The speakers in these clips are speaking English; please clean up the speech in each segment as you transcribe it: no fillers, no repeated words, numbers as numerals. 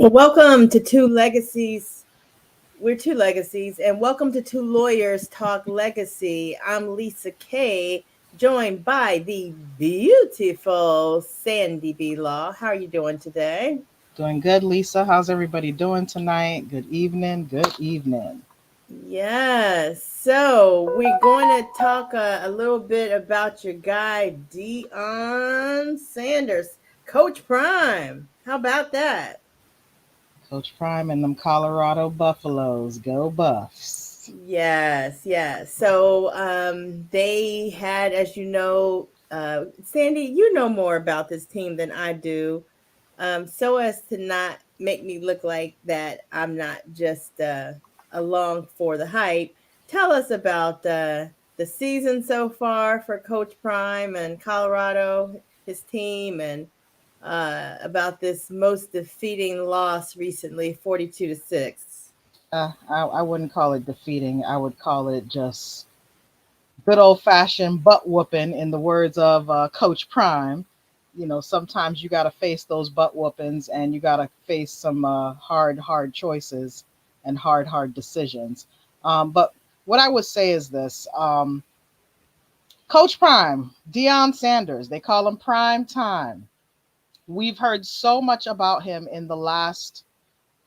Well, welcome to Two Legacies. We're Two Legacies, and welcome to Two Lawyers Talk Legacy. I'm Lisa Kay, joined by the beautiful Sandy B. Law. How are you doing today? Doing good, Lisa. How's everybody doing tonight? Good evening. Good evening. Yes. So we're going to talk a little bit about your guy, Deion Sanders, Coach Prime. How about that? Coach Prime and them Colorado Buffaloes. Go Buffs. Yes, yes. So they had, as you know, Sandy, you know more about this team than I do. So as to not make me look like that I'm not just along for the hype, tell us about the season so far for Coach Prime and Colorado, his team, and about this most defeating loss recently, 42-6. I wouldn't call it defeating. I would call it just good old fashioned butt whooping, in the words of Coach Prime. Sometimes you got to face those butt whoopings and you got to face some hard choices and hard decisions. But what I would say is this. Coach Prime, Deion Sanders, they call him Prime Time. We've heard so much about him in the last,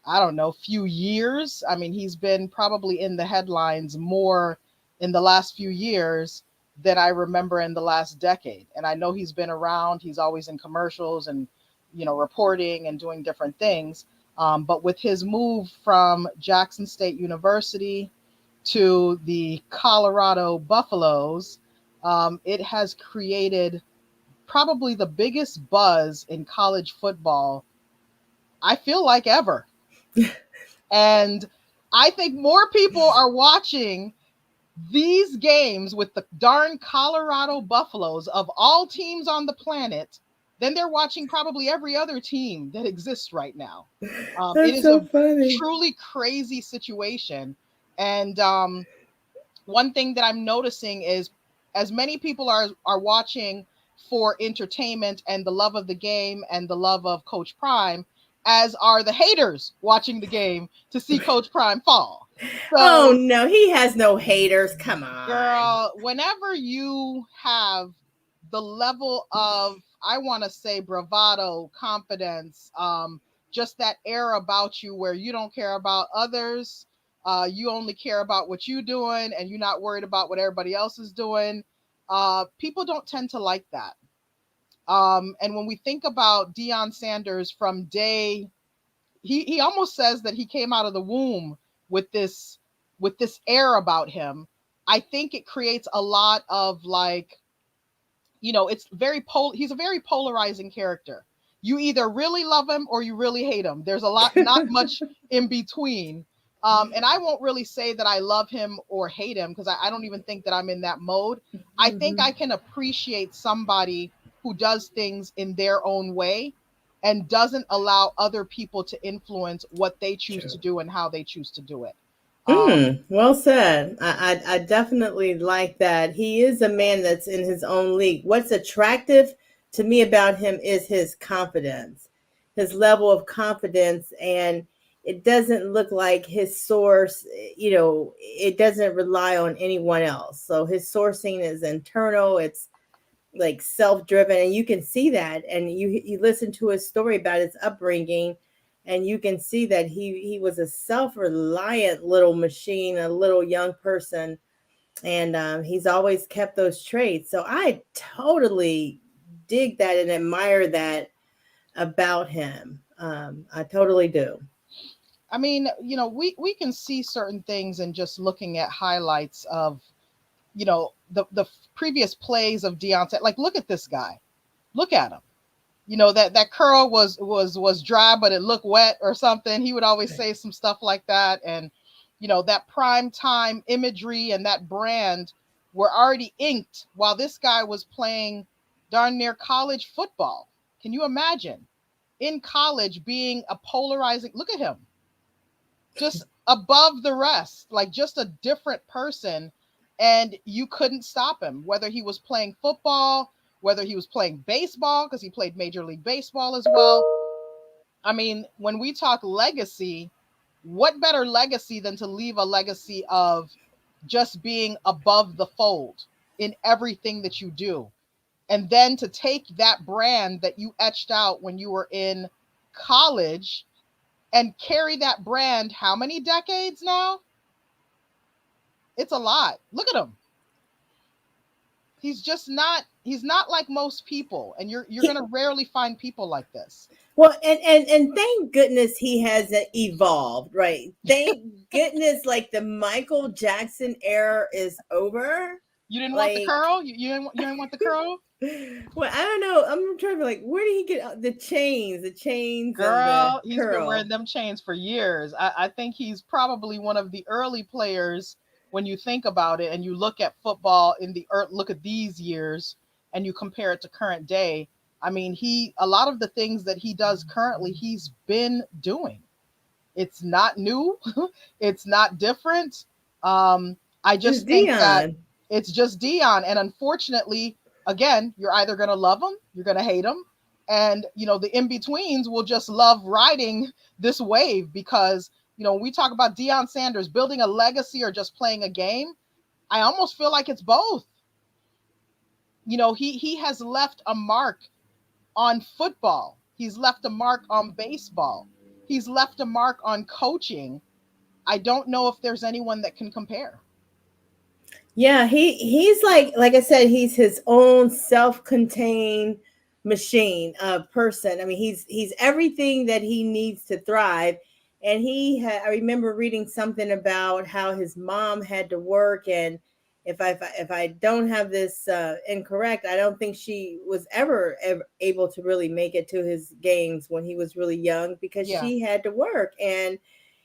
I don't know, few years. I mean, he's been probably in the headlines more in the last few years than I remember in the last decade. And I know he's been around, he's always in commercials and, reporting and doing different things. But with his move from Jackson State University to the Colorado Buffaloes, it has created probably the biggest buzz in college football, I feel like, ever. And I think more people are watching these games with the darn Colorado Buffaloes of all teams on the planet than they're watching probably every other team that exists right now. It That's is so a funny. truly crazy situation. And one thing that I'm noticing is, as many people are watching for entertainment and the love of the game and the love of Coach Prime, as are the haters watching the game to see Coach Prime fall. Oh So, no, he has no haters. Come on. girl, whenever you have the level of, I want to say, bravado, confidence, just that air about you where you don't care about others, you only care about what you're doing and you're not worried about what everybody else is doing, people don't tend to like that. And when we think about Deion Sanders from day, he almost says that he came out of the womb with this air about him. I think it creates a lot of, like, it's he's a very polarizing character. You either really love him or you really hate him. There's a lot, not much in between. And I won't really say that I love him or hate him, because I don't even think that I'm in that mode. I think I Mhm. can appreciate somebody who does things in their own way and doesn't allow other people to influence what they choose to True. do and how they choose to do it. Um, Well said. I definitely like that. He is a man that's in his own league. What's attractive to me about him is his confidence, his level of confidence, and it doesn't look like his source, it doesn't rely on anyone else. So his sourcing is internal. It's like self-driven, and you can see that, and you listen to his story about his upbringing, and you can see that he was a self-reliant little machine, a little young person, and he's always kept those traits. So I totally dig that and admire that about him. I totally do. I mean, we can see certain things in just looking at highlights of, the previous plays of Deontay. Like, look at this guy. Look at him. That curl was dry, but it looked wet or something. He would always say some stuff like that. And, that prime time imagery and that brand were already inked while this guy was playing darn near college football. Can you imagine in college being a polarizing? Look at him, just above the rest, like just a different person. And you couldn't stop him, whether he was playing football, whether he was playing baseball, because he played Major League Baseball as well. I mean, when we talk legacy, what better legacy than to leave a legacy of just being above the fold in everything that you do? And then to take that brand that you etched out when you were in college and carry that brand how many decades now? It's a lot. Look at him. He's not like most people, and you're going to rarely find people like this. Well, and thank goodness he hasn't evolved, right? Thank goodness, like the Michael Jackson era is over. You didn't want the Like, curl? You didn't want the curl? well, I don't know. I'm trying to be like, where did he get the chains and the Girl, he's been wearing curl? them chains for years. I think he's probably one of the early players when you think about it and you look at football look at these years and you compare it to current day. I mean, a lot of the things that he does currently, he's been doing. It's not new. It's not different. I It's just think that Dion. it's just Dion. And unfortunately, again, you're either going to love him, you're going to hate him. And, the in betweens will just love riding this wave because, when we talk about Deion Sanders building a legacy or just playing a game, I almost feel like it's both. He has left a mark on football, he's left a mark on baseball, he's left a mark on coaching. I don't know if there's anyone that can compare. Yeah, he's like I said, he's his own self-contained machine, person. I mean, he's everything that he needs to thrive. And I remember reading something about how his mom had to work, and if I don't have this incorrect, I don't think she was ever able to really make it to his games when he was really young because Yeah. she had to work. And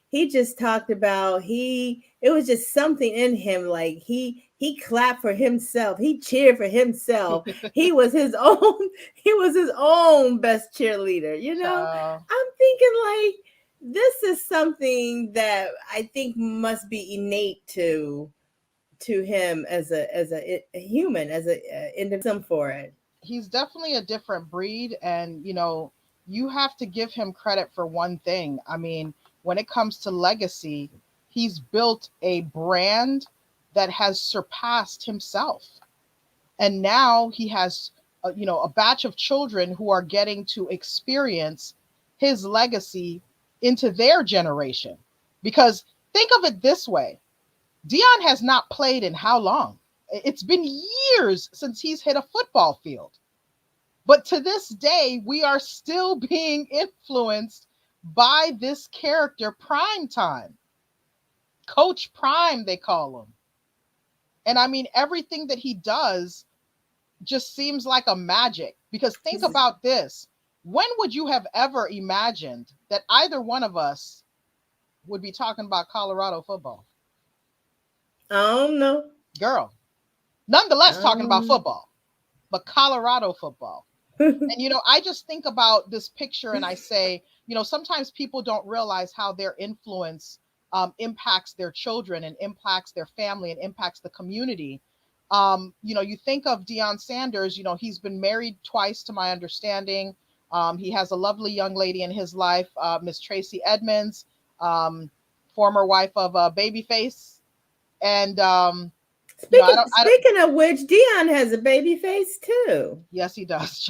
he just talked about he it was just something in him, like he clapped for himself, he cheered for himself, he was his own he was his own best cheerleader, Child. I'm thinking like this is something that I think must be innate to him as a human, as a individual for it. He's definitely a different breed, and you have to give him credit for one thing. I mean, when it comes to legacy, he's built a brand that has surpassed himself, and now he has a batch of children who are getting to experience his legacy into their generation. Because think of it this way: Dion has not played in how long? It's been years since he's hit a football field. But to this day, we are still being influenced by this character, Prime Time. Coach Prime, they call him. And I mean, everything that he does just seems like a magic. Because think He's- about this: when would you have ever imagined that either one of us would be talking about Colorado football? I don't know. Girl, nonetheless, talking about um football, but Colorado football. And I just think about this picture and I say, sometimes people don't realize how their influence impacts their children and impacts their family and impacts the community. You think of Deion Sanders. He's been married twice, to my understanding. He has a lovely young lady in his life, Miss Tracy Edmonds, um, former wife of Babyface. And speaking I don't. speaking of which, Dion has a baby face too. Yes, he does.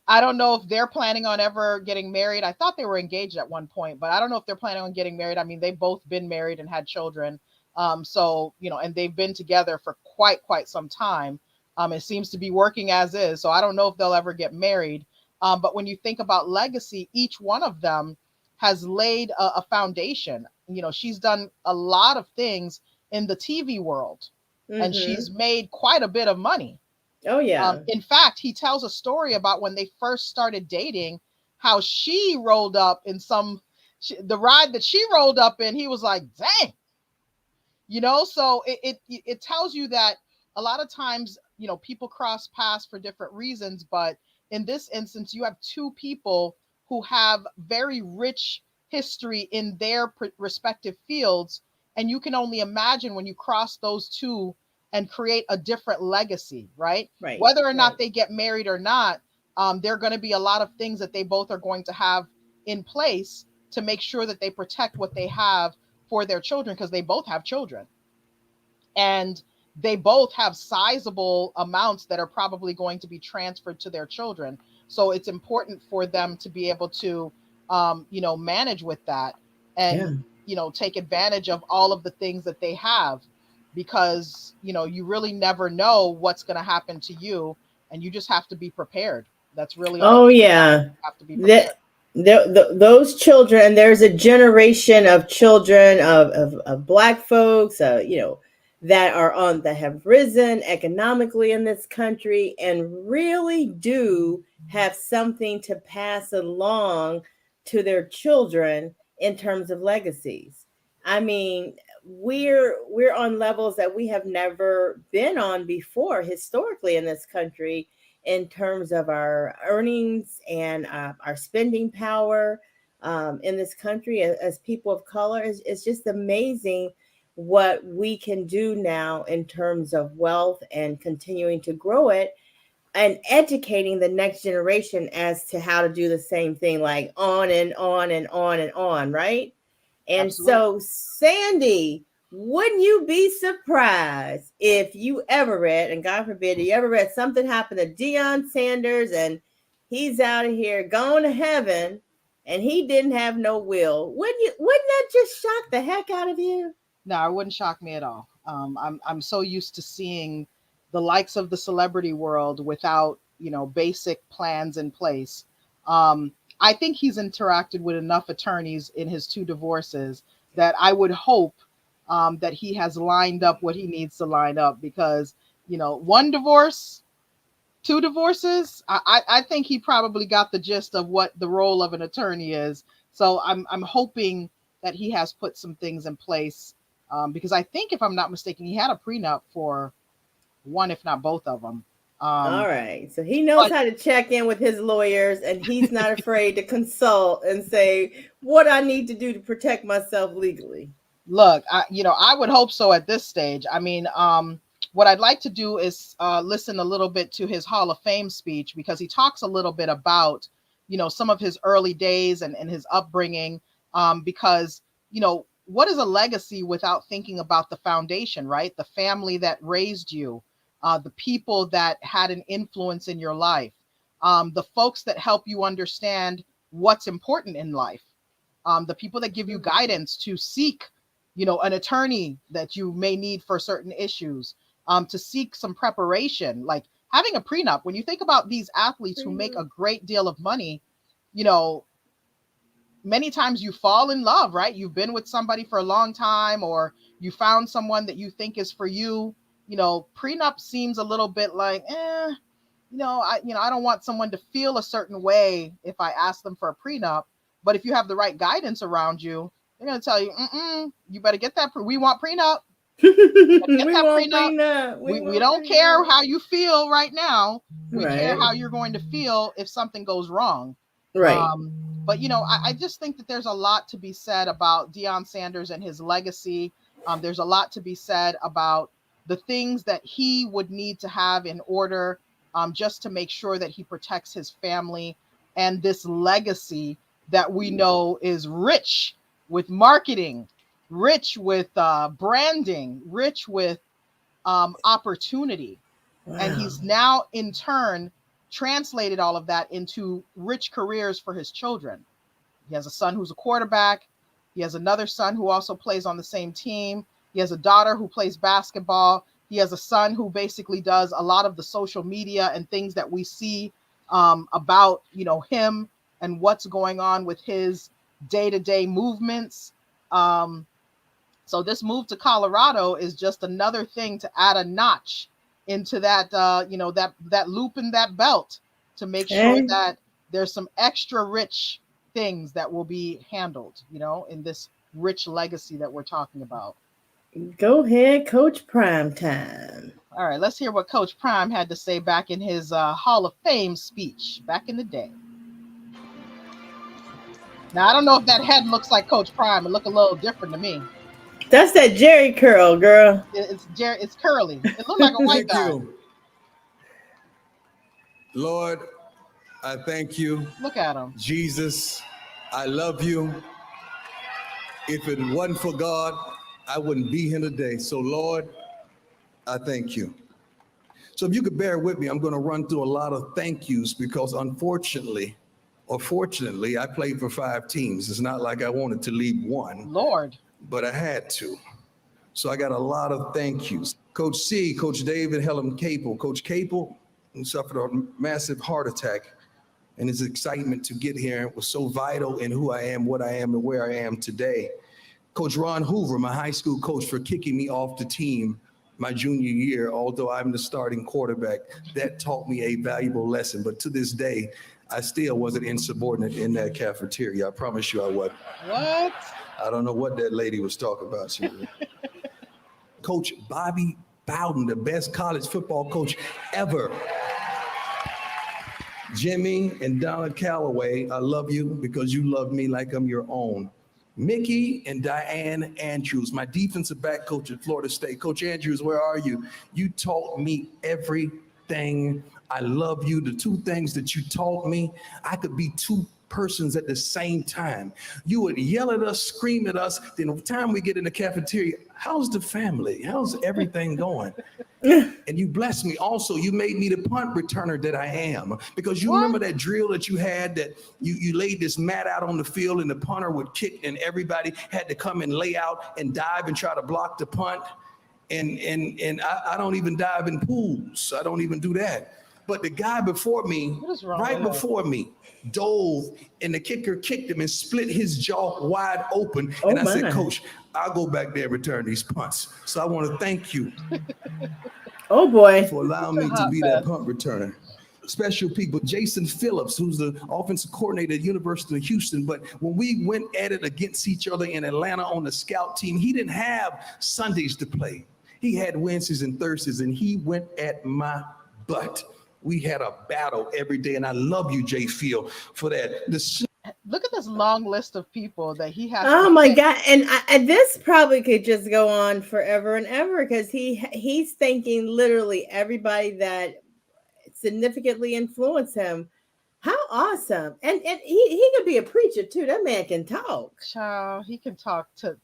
I don't know if they're planning on ever getting married. I thought they were engaged at one point, but I don't know if they're planning on getting married. I mean, they've both been married and had children. So, and they've been together for quite some time. It seems to be working as is. So I don't know if they'll ever get married. But when you think about legacy, each one of them has laid a foundation. She's done a lot of things in the TV world, and she's Mm-hmm. made quite a bit of money. Oh yeah. In fact, he tells a story about when they first started dating, how she rolled up in the ride that she rolled up in. He was like, "Dang," So it tells you that a lot of times, people cross paths for different reasons, but in this instance, you have two people who have very rich history in their respective fields, and you can only imagine when you cross those two and create a different legacy, right? Right. Whether or not Right. they get married or not, there are going to be a lot of things that they both are going to have in place to make sure that they protect what they have for their children, because they both have children, and they both have sizable amounts that are probably going to be transferred to their children. So it's important for them to be able to, manage with that, Yeah. and take advantage of all of the things that they have, because you really never know what's going to happen to you, and you just have to be prepared. That's really all Oh it yeah. have to be prepared. That those children, and there's a generation of children of black folks, that are on that have risen economically in this country and really do have something to pass along to their children in terms of legacies. I mean, we're on levels that we have never been on before historically in this country, in terms of our earnings and our spending power in this country as people of color. It's just amazing what we can do now in terms of wealth and continuing to grow it and educating the next generation as to how to do the same thing, like on and on and on and on, right? And Absolutely. so, Sandy, wouldn't you be surprised if you ever read, and God forbid, you ever read something happened to Deion Sanders and he's out of here going to heaven and he didn't have no will? Wouldn't that just shock the heck out of you? No, it wouldn't shock me at all. I'm so used to seeing the likes of the celebrity world without basic plans in place. Um, I think he's interacted with enough attorneys in his two divorces that I would hope that he has lined up what he needs to line up, because one divorce, two divorces. I think he probably got the gist of what the role of an attorney is. So I'm hoping that he has put some things in place, because I think, if I'm not mistaken, he had a prenup for one, if not both of them. All Um, right. So he knows but how to check in with his lawyers and he's not afraid to consult and say what I need to do to protect myself legally. look, I would hope so at this stage. I mean, what I'd like to do is listen a little bit to his Hall of Fame speech, because he talks a little bit about, some of his early days and his upbringing. Because, what is a legacy without thinking about the foundation, right? The family that raised you, the people that had an influence in your life, the folks that help you understand what's important in life, the people that give you guidance to seek, an attorney that you may need for certain issues, to seek some preparation, like having a prenup. When you think about these athletes who make a great deal of money, you know, many times you fall in love, right? You've been with somebody for a long time, or you found someone that you think is for you. Prenup seems a little bit like, I don't want someone to feel a certain way if I ask them for a prenup. But if you have the right guidance around you, they're going to tell you, you better get that. We want prenup. Get We that won't prenup. prenup. We We won't don't care prenup. how you feel right now. We care Right. how you're going to feel if something goes wrong. Right. Um, but I just think that there's a lot to be said about Deion Sanders and his legacy. There's a lot to be said about the things that he would need to have in order, just to make sure that he protects his family and this legacy that we know is rich with marketing, rich with branding, rich with opportunity. And Wow. he's now, in turn, translated all of that into rich careers for his children. He has a son who's a quarterback. He has another son who also plays on the same team. He has a daughter who plays basketball. He has a son who basically does a lot of the social media and things that we see, about him and what's going on with his day-to-day movements. Um, so this move to Colorado is just another thing to add a notch into that, that loop in that belt, to make sure Okay. that there's some extra rich things that will be handled, in this rich legacy that we're talking about. Go ahead, Coach Primetime. All right, let's hear what Coach Prime had to say back in his Hall of Fame speech back in the day. Now, I don't know if that head looks like Coach Prime. It look a little different to me. That's that Jerry curl, girl. It's curly. It looked like a white Thank guy. you. Lord, I thank you. Look at him. Jesus, I love you. If it wasn't for God, I wouldn't be here today. So, Lord, I thank you. So, if you could bear with me, I'm going to run through a lot of thank yous because unfortunately, or fortunately, I played for 5 teams. It's not like I wanted to leave one, Lord. but I had to. So, I got a lot of thank yous. Coach C, Coach David Helen Capel. Coach Capel suffered a massive heart attack, and his excitement to get here was so vital in who I am, what I am, and where I am today. Coach Ron Hoover, my high school coach, for kicking me off the team my junior year, although I'm the starting quarterback. That taught me a valuable lesson. But to this day, I still wasn't insubordinate in that cafeteria. I promise you I wasn't. What? I don't know what that lady was talking about. Coach Bobby Bowden, the best college football coach ever. Jimmy and Donna Calloway, I love you because you love me like I'm your own. Mickey and Diane Andrews, my defensive back coach at Florida State. Coach Andrews, where are you? You taught me everything. I love you. The 2 things that you taught me, I could be 2 persons at the same time. You would yell at us, scream at us. Then by the time we get in the cafeteria, how's the family? How's everything going? And you blessed me. Also, you made me the punt returner that I am. Because you remember that drill that you had that you laid this mat out on the field and the punter would kick and everybody had to come and lay out and dive and try to block the punt. And I don't even dive in pools. I don't even do that. But the guy before me, right before me, dove and the kicker kicked him and split his jaw wide open. And I said, Coach, I'll go back there and return these punts. So I want to thank you. Oh boy. For allowing me to be that punt returner. Special people, Jason Phillips, who's the offensive coordinator at University of Houston. But when we went at it against each other in Atlanta on the scout team, he didn't have Sundays to play. He had Wednesdays and Thursdays, and he went at my butt. We had a battle every day, and I love you, Jay Field, for that. Look at this long list of people that he has. Oh my God! And this probably could just go on forever and ever because he's thanking literally everybody that significantly influenced him. How awesome! And he could be a preacher too. That man can talk. Child, he can talk till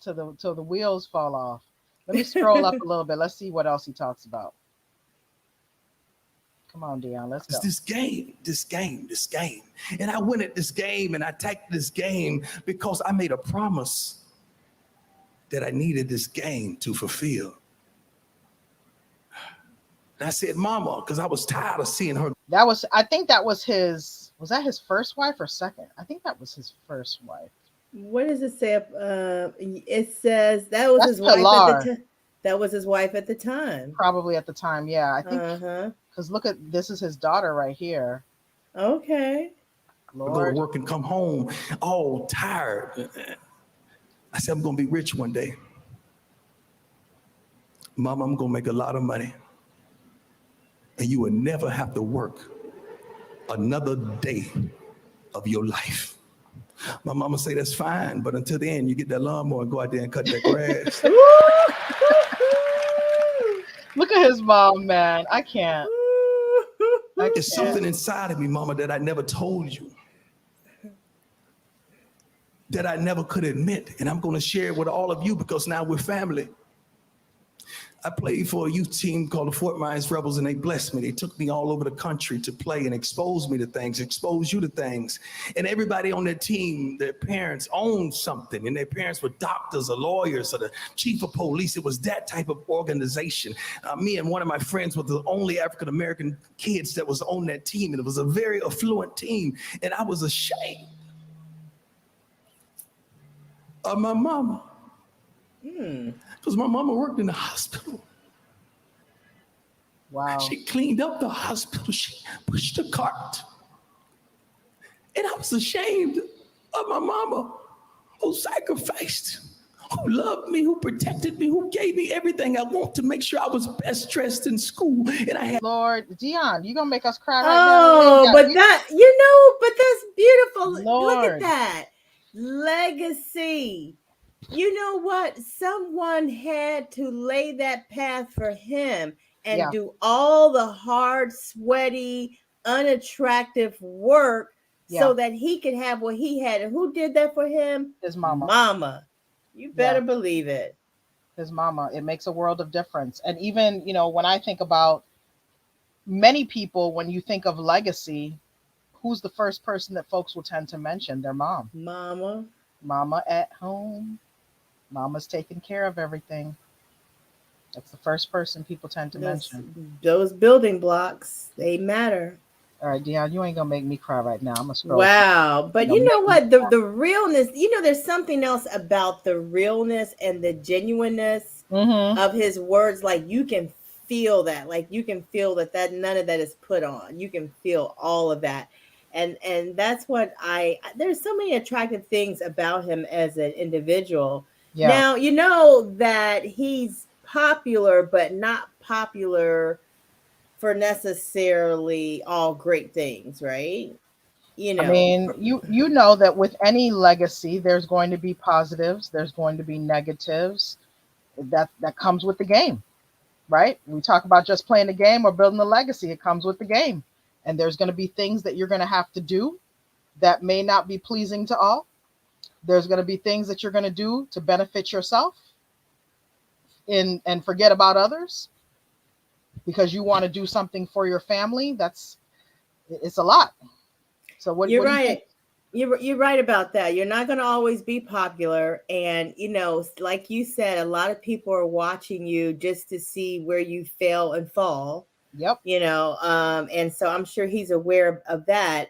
the wheels fall off. Let me scroll up a little bit. Let's see what else he talks about. Come on, Deion, let's go. This game. And I went at this game and I attacked this game because I made a promise that I needed this game to fulfill. And I said, Mama, because I was tired of seeing her. I think that was that his first wife or second? I think that was his first wife. What does it say? It says that's his wife at the time. That was his wife at the time. Probably at the time, yeah. I think because look at this is his daughter right here. Okay. Lord. I go to work and come home all tired. I said, I'm gonna be rich one day. Mama, I'm gonna make a lot of money. And you will never have to work another day of your life. My mama say that's fine, but until then, you get that lawnmower and go out there and cut that grass. Look at his mom, man. I can't. There's something inside of me, Mama, that I never told you, that I never could admit, and I'm going to share it with all of you because now we're family. I played for a youth team called the Fort Myers Rebels, and they blessed me. They took me all over the country to play and expose me to things, expose you to things. And everybody on that team, their parents owned something, and their parents were doctors or lawyers or the chief of police. It was that type of organization. Me and one of my friends were the only African-American kids that was on that team, and it was a very affluent team. And I was ashamed of my mama. Because my mama worked in the hospital. Wow. She cleaned up the hospital. She pushed the cart. And I was ashamed of my mama who sacrificed, who loved me, who protected me, who gave me everything I want to make sure I was best dressed in school. And I had Lord, Deion, you gonna make us cry right now. Oh, but that's beautiful. Lord. Look at that. Legacy. You know what? Someone had to lay that path for him and do all the hard, sweaty, unattractive work Yeah, so that he could have what he had. And who did that for him? his mama. Mama. You Yeah, better believe it. his mama. It makes a world of difference. And even, when I think about many people, when you think of legacy, who's the first person that folks will tend to mention? Their mom. Mama. Mama at home. Mama's taking care of everything. That's the first person people tend to Those mention. those building blocks, they matter. All right, Dion, you ain't gonna make me cry right now. I'm gonna scroll through. Wow. You But know, you know make me what? The realness, there's something else about the realness and the genuineness Mm-hmm. of his words. Like you can feel that. Like you can feel that none of that is put on. You can feel all of that. And that's what there's so many attractive things about him as an individual. Yeah. Now, you know that he's popular, but not popular for necessarily all great things, right? You I know, mean, you know that with any legacy, there's going to be positives, there's going to be negatives. That comes with the game, right? We talk about just playing the game or building a legacy. It comes with the game, and there's going to be things that you're going to have to do that may not be pleasing to all. There's going to be things that you're going to do to benefit yourself in and forget about others because you want to do something for your family. It's a lot. So you're what do you think? right. You're right about that. You're not going to always be popular, and like you said, a lot of people are watching you just to see where you fail and fall. Yep. And so I'm sure he's aware of that.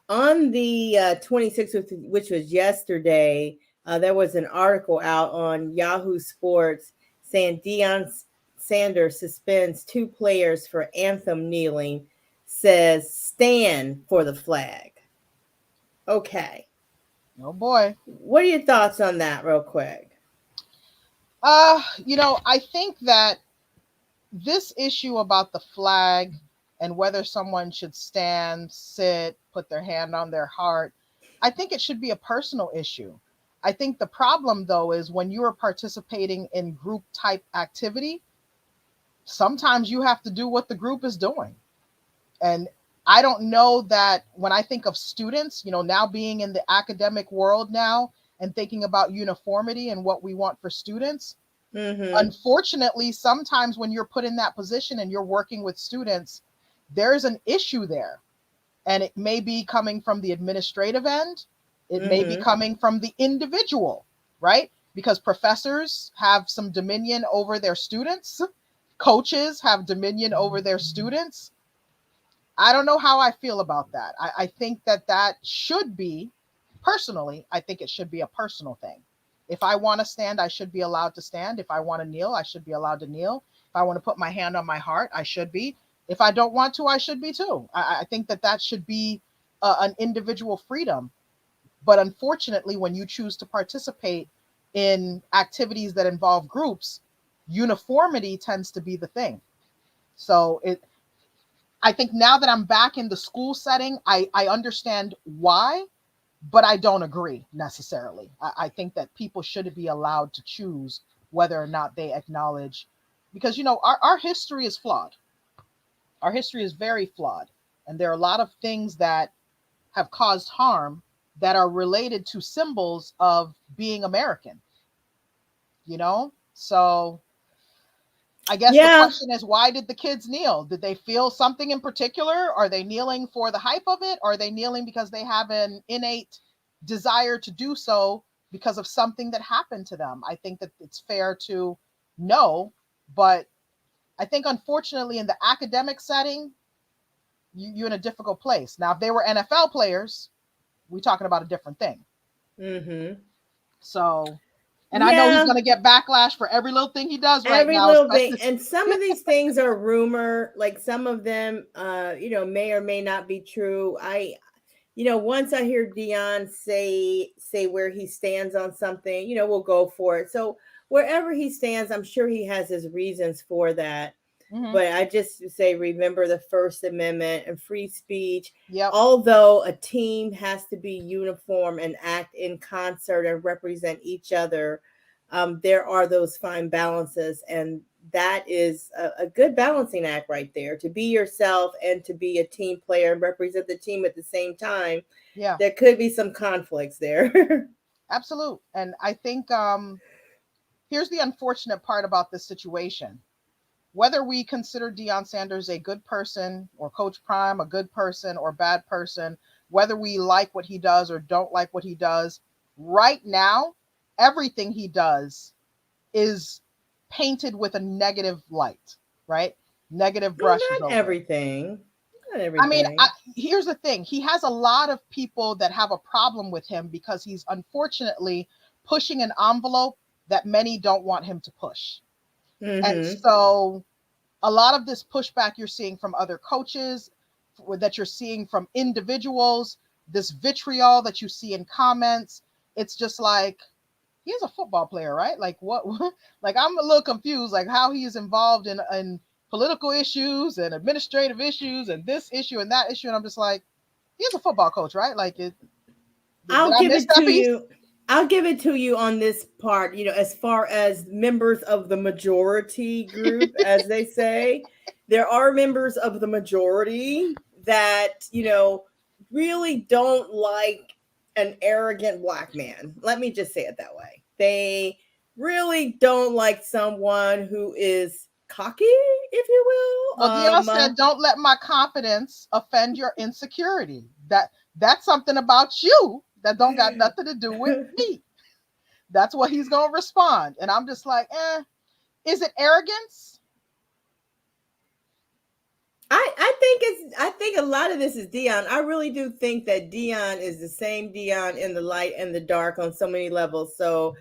On the 26th, which was yesterday, there was an article out on Yahoo Sports saying Deion Sanders suspends two players for anthem kneeling, says stand for the flag. Okay. Oh boy. What are your thoughts on that, real quick? I think that this issue about the flag and whether someone should stand, sit, put their hand on their heart, I think it should be a personal issue. I think the problem, though, is when you are participating in group type activity, sometimes you have to do what the group is doing. And I don't know that when I think of students, now being in the academic world now and thinking about uniformity and what we want for students, Mm-hmm. unfortunately, sometimes when you're put in that position and you're working with students, there's an issue there. And it may be coming from the administrative end, it may be Mm-hmm. coming from the individual, right? Because professors have some dominion over their students, coaches have dominion over their students. I don't know how I feel about that. I think that should be, personally, I think it should be a personal thing. If I want to stand, I should be allowed to stand. If I want to kneel, I should be allowed to kneel. If I want to put my hand on my heart, I should be. If I don't want to, I should be too. I think that should be an individual freedom. But unfortunately, when you choose to participate in activities that involve groups, uniformity tends to be the thing. So I think now that I'm back in the school setting, I understand why, but I don't agree necessarily. I think that people should be allowed to choose whether or not they acknowledge, because our history is flawed. Our history is very flawed, and there are a lot of things that have caused harm that are related to symbols of being American. So I guess the Yeah. question is, why did the kids kneel? Did they feel something in particular? Are they kneeling for the hype of it? Or are they kneeling because they have an innate desire to do so because of something that happened to them? I think that it's fair to know, but I think unfortunately in the academic setting, you're in a difficult place. Now, if they were NFL players, we're talking about a different thing. Mm-hmm. So, and I know he's Yeah. going to get backlash for every little thing he does right Every now, little thing, especially. and some of these things are rumor, like some of them may or may not be true. Once I hear Dion say where he stands on something, we'll go for it. So wherever he stands, I'm sure he has his reasons for that. Mhm. But I just say, remember the First Amendment and free speech. Yep. Although a team has to be uniform and act in concert and represent each other, there are those fine balances, and that is a good balancing act right there, to be yourself and to be a team player and represent the team at the same time. Yeah, There could be some conflicts there. absolute. And I think here's the unfortunate part about this situation. Whether we consider Deion Sanders a good person or Coach Prime a good person or bad person, whether we like what he does or don't like what he does, right now, everything he does is painted with a negative light, right? Negative Well, brushes not over it. everything. Not I mean, everything. here's the thing. He has a lot of people that have a problem with him because he's unfortunately pushing an envelope that many don't want him to push. And Mm-hmm. so a lot of this pushback you're seeing from other coaches, that you're seeing from individuals, this vitriol that you see in comments, it's just like, he's a football player, right? Like what like I'm a little confused like how he is involved in political issues and administrative issues and this issue and that issue. And I'm just like, he's a football coach, right? Like did I'll I give miss it that to piece? you. I'll give it to you on this part, as far as members of the majority group, as they say, there are members of the majority that, really don't like an arrogant black man. Let me just say it that way. They really don't like someone who is cocky, if you will. Well, Dion said, don't let my confidence offend your insecurity. That's something about you that don't got nothing to do with me. That's what he's gonna respond. And I'm just like, is it arrogance? I think a lot of this is Deion. I really do think that Deion is the same Deion in the light and the dark on so many levels. So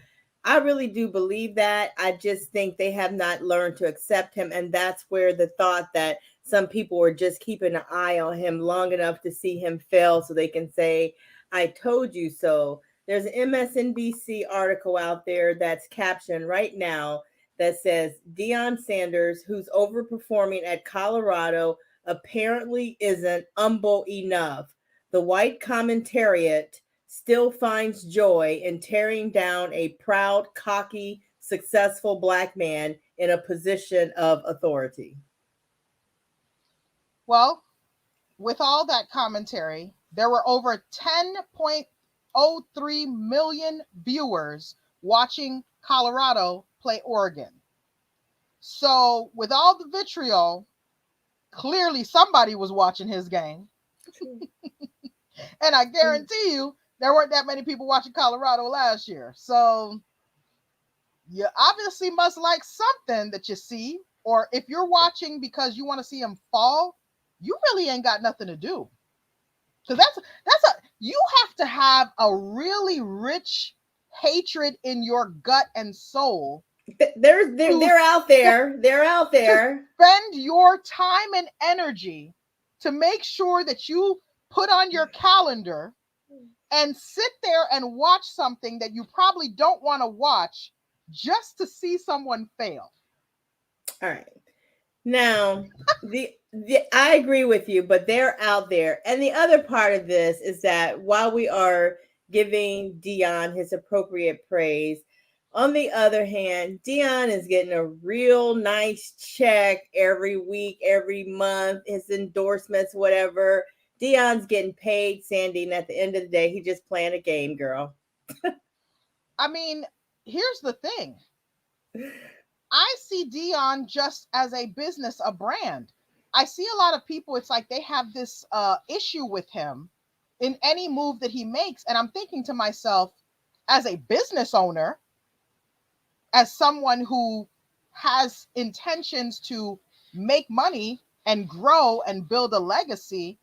I really do believe that. I just think they have not learned to accept him. And that's where the thought that some people are just keeping an eye on him long enough to see him fail so they can say, I told you so. There's an MSNBC article out there that's captioned right now that says Deion Sanders, who's overperforming at Colorado, apparently isn't humble enough. The white commentariat still finds joy in tearing down a proud, cocky, successful black man in a position of authority. Well, with all that commentary, there were over 10.03 million viewers watching Colorado play Oregon. So, with all the vitriol, clearly somebody was watching his game. And I guarantee you, there weren't that many people watching Colorado last year. So, you obviously must like something that you see. Or if you're watching because you want to see him fall, you really ain't got nothing to do. Because you have to have a really rich hatred in your gut and soul to They're out there. They're out to there. spend your time and energy to make sure that you put on your calendar and sit there and watch something that you probably don't want to watch just to see someone fail. All right. Now, the I agree with you, but they're out there. And the other part of this is that while we are giving Deion his appropriate praise, on the other hand, Deion is getting a real nice check every week, every month, his endorsements, whatever. Deion's getting paid, Sandy, and at the end of the day, he just playing a game, girl. I mean, here's the thing. I see Deion just as a business, a brand. I see a lot of people, it's like they have this issue with him in any move that he makes. And I'm thinking to myself, as a business owner, as someone who has intentions to make money and grow and build a legacy,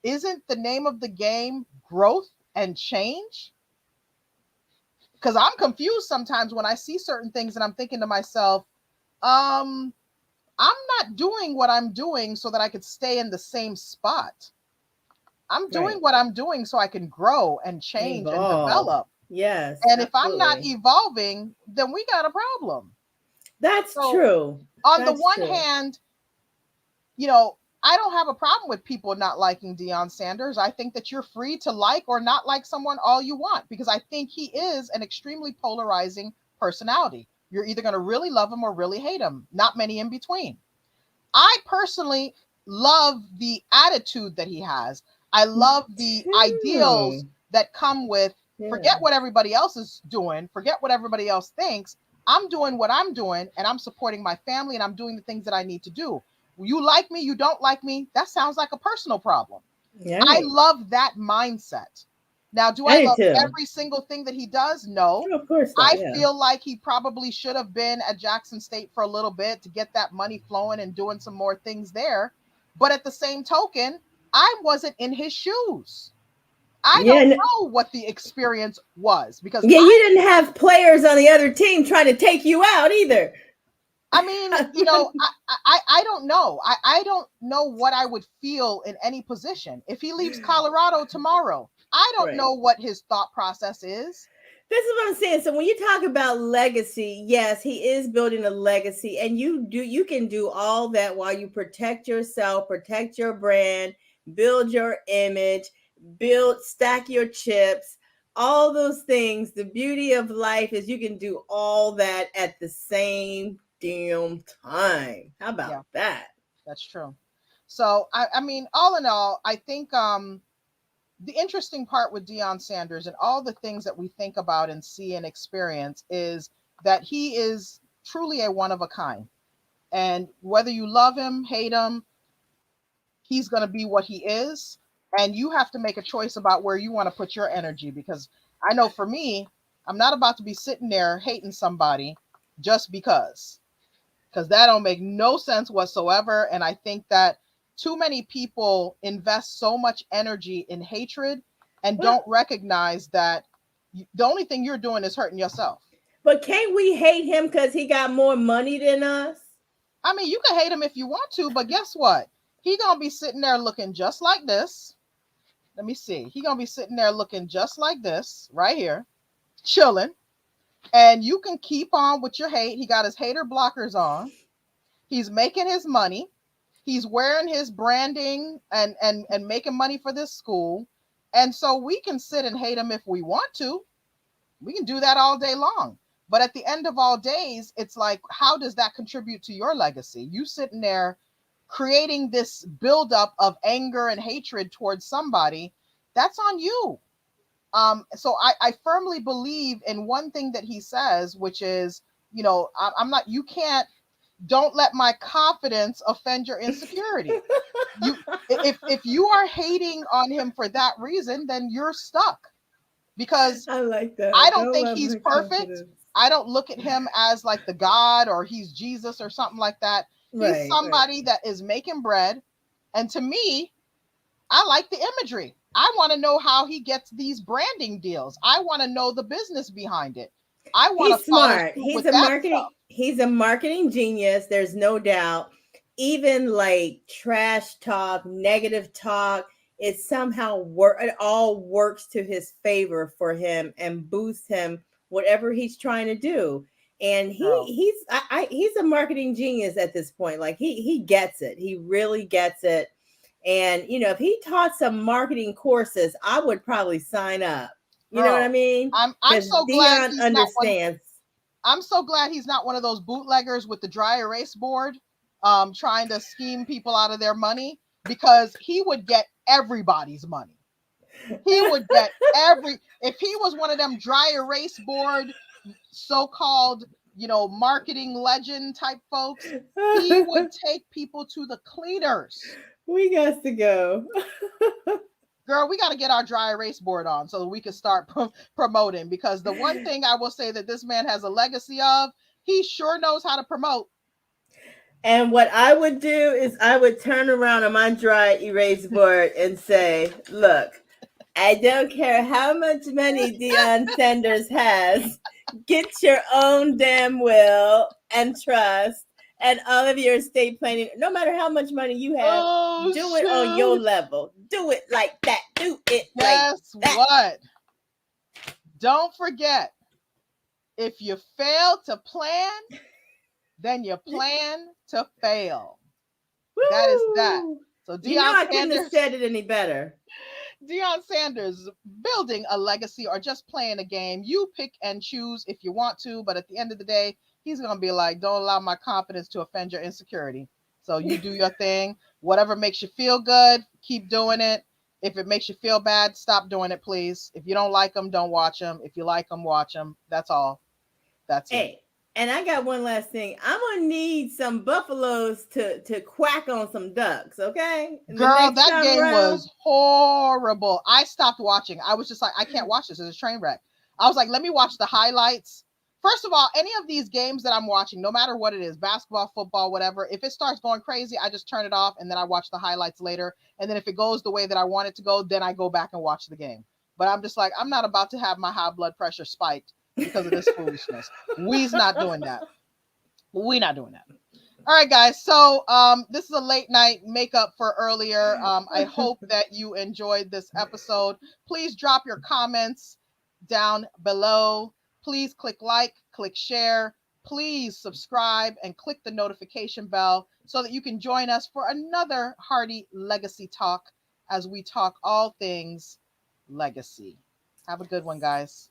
isn't the name of the game growth and change? Because I'm confused sometimes when I see certain things and I'm thinking to myself, um, I'm not doing what I'm doing so that I could stay in the same spot. I'm doing Right. what I'm doing so I can grow and change and Evolve. develop. Yes, And if I'm not absolutely. evolving, then we got a problem. That's So, true. on the That's one true. hand, I don't have a problem with people not liking Deion Sanders. I think that you're free to like or not like someone all you want because I think he is an extremely polarizing personality. You're either going to really love him or really hate him. Not many in between. I personally love the attitude that he has. I love the ideals Too. that come with Yeah. forget what everybody else is doing, forget what everybody else thinks. I'm doing what I'm doing and I'm supporting my family and I'm doing the things that I need to do. You like me, you don't like me. That sounds like a personal problem. Yeah. I Right. love that mindset. Now, do I I do love too. every single thing that he does? No. No, of course not. I Yeah. feel like he probably should have been at Jackson State for a little bit to get that money flowing and doing some more things there. But at the same token, I wasn't in his shoes. I Yeah. don't know what the experience was because Yeah. You didn't have players on the other team trying to take you out either. I mean, you know, I don't know. I don't know what I would feel in any position. If he leaves Colorado tomorrow, I don't Right. know what his thought process is. This is what I'm saying. So when you talk about legacy, yes, he is building a legacy, and you can do all that while you protect yourself, protect your brand, build your image, stack your chips, all those things. The beauty of life is you can do all that at the same damn time. How Yeah, about that? that's true. So I mean, all in all, I think the interesting part with Deion Sanders and all the things that we think about and see and experience is that he is truly a one of a kind. And whether you love him, hate him, he's going to be what he is. And you have to make a choice about where you want to put your energy. Because I know for me, I'm not about to be sitting there hating somebody just because that don't make no sense whatsoever. And I think that too many people invest so much energy in hatred and Well, don't recognize that the only thing you're doing is hurting yourself. but can't we hate him because he got more money than us? I mean, you can hate him if you want to, but guess what? He gonna be sitting there looking just like this. Let me see. He gonna be sitting there looking just like this right here, chilling. And you can keep on with your hate. He got his hater blockers on. He's making his money. He's wearing his branding and making money for this school. And so we can sit and hate him if we want to. We can do that all day long. But at the end of all days, it's like, how does that contribute to your legacy? You sitting there creating this buildup of anger and hatred towards somebody, that's on you. So I firmly believe in one thing that he says, which is, you know, I'm not, you can't, don't let my confidence offend your insecurity. You, if you are hating on him for that reason, then you're stuck because I like I that. don't Don't think let he's my perfect. confidence. I don't look at him as like the God or he's Jesus or something like that. He's Right, right. somebody that is making bread. And to me, I like the imagery. I want to know how he gets these branding deals. I want to know the business behind it. I want to He's follow smart. suit with that stuff. He's a marketing genius. There's no doubt. Even like trash talk, negative talk, it somehow it all works to his favor for him and boosts him whatever he's trying to do. And Girl, he's a marketing genius at this point. Like he gets it. He really gets it. And if he taught some marketing courses, I would probably sign up. You know what I girl, mean? I'm Because so glad Dion he's not one. understands. I'm so glad he's not one of those bootleggers with the dry erase board, trying to scheme people out of their money because he would get everybody's money. He would get if he was one of them dry erase board so-called, marketing legend type folks, he would take people to the cleaners. We got to go. Girl, we got to get our dry erase board on so that we can start promoting because the one thing I will say that this man has a legacy of, he sure knows how to promote. And what I would do is I would turn around on my dry erase board and say, look, I don't care how much money Deion Sanders has. Get your own damn will and trust and all of your estate planning. No matter how much money you have, Oh, do it on your shoot. level. Do it like that. Do it like Guess that. what? Don't forget, if you fail to plan, then you plan to fail. That is that. Woo! So I couldn't have said it any better. Deion Sanders building a legacy or just playing a game. You pick and choose if you want to, but at the end of the day, he's gonna be like, don't allow my confidence to offend your insecurity. So you do your thing. Whatever makes you feel good, keep doing it. If it makes you feel bad, stop doing it, please. If you don't like them, don't watch them. If you like them, watch them. That's all. That's it. Hey, and I got one last thing. I'm gonna need some buffaloes to quack on some ducks, okay? In the Girl, next that time game around. was horrible. I stopped watching. I was just like, I can't watch this. It's a train wreck. I was like, let me watch the highlights. First of all, any of these games that I'm watching, no matter what it is, basketball, football, whatever, if it starts going crazy, I just turn it off and then I watch the highlights later. And then if it goes the way that I want it to go, then I go back and watch the game. But I'm just like, I'm not about to have my high blood pressure spiked because of this foolishness. We's not doing that. We not doing that. All right, guys. So this is a late night makeup for earlier. I hope that you enjoyed this episode. Please drop your comments down below. Please click like, click share. Please subscribe and click the notification bell so that you can join us for another hearty legacy talk as we talk all things legacy. Have a good one, guys.